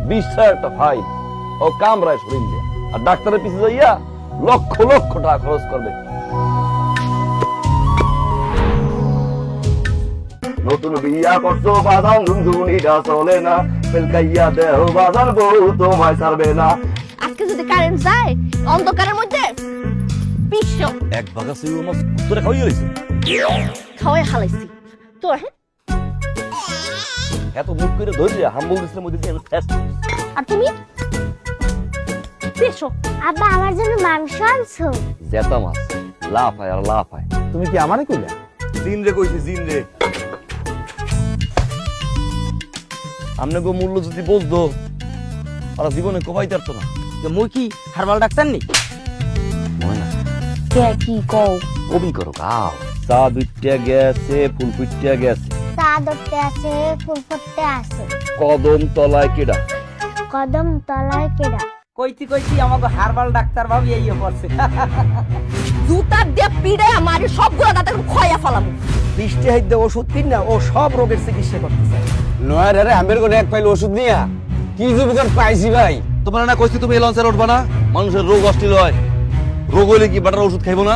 20,000 একটা ফাইল ও কামরায় শরীর দিয়ে, আর ডাক্তারের পিছে যাইয়া লক্ষ লক্ষ টাকা খরচ করবে। নতুন বিয়া করছো বাজান, ঝুনঝুনিটা চলে না, ফেলকাইয়া দেহ বাজান, বউ তোমায় ছাড়বে না। আজকে যদি কারেন্ট যায় অন্ধকারের মধ্যে বিশ্ব এক ভাগা সিউ মাছ তোরে খাওয়াই হইছে, খাওয়াই হালাইছি তোর। এত মুখ করে ধরে হাম্বল দিছিলাম ওই দিন ফেস্ট। আর তুমি বেশো আব্বা আমার জন্য মাংস আনছো? জেতা মাছ লাফায় আর লাফায়। তুমি কি আমারে কইলা? জিন রে কইছি, জিন রে। আমনে গো মূল্য যদি বুঝতো আর জীবনে কোপাই পারতো না। মুই কি হারবাল ডাক্তার নি? ময়না কে কি কও? কবি করো গাও। চা দুইটা গেছে, ফুল ফুটটা গেছে, চা ধরতে আছে, ফুল ফুটতে আছে। কদম তলায় কেডা? কদম তলায় কেডা? কইতি কইতি আমাকে হারবাল ডাক্তার ভাবি এই পড়ছে। জুতা দিয়ে পিড়ে আমার সবগুলো দাঁত খয়া ফেলাবো। বৃষ্টি হাইতে ওষুধ কিন না, ও সব রোগের চিকিৎসা করতে চায়। নয় রে, আমের কোন এক ফাইল ওষুধ নিয়া কি জুবিকার পাইছি ভাই। তোমার না কইছি তুমি এই লঞ্চে উঠবা না? মানুষের রোগ অস্থির হয়, রোগ হইলে কি বাটার ওষুধ খাইবো না?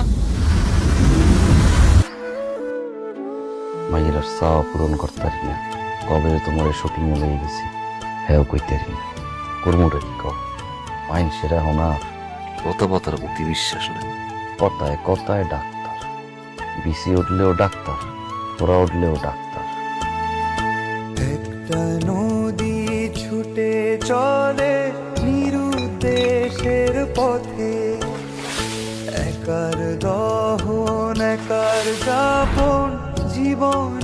মাইয়ের চা পূরণ করতে পারি না, কবে তোমার শুটিং এ লেগে গেছি হ্যাঁ কইতে পারি না। কর্মটা কি কও? মাইন সেরা হনার কত কথার প্রতি বিশ্বাস নেই। কথায় কথায় ডাক্তার, বিসি উঠলেও ডাক্তার, তোরা উঠলেও ডাক্তার। একটা নদী ছুটে চলে নিরুদ্দেশের পথে, একার দহন একার যাপন জীবন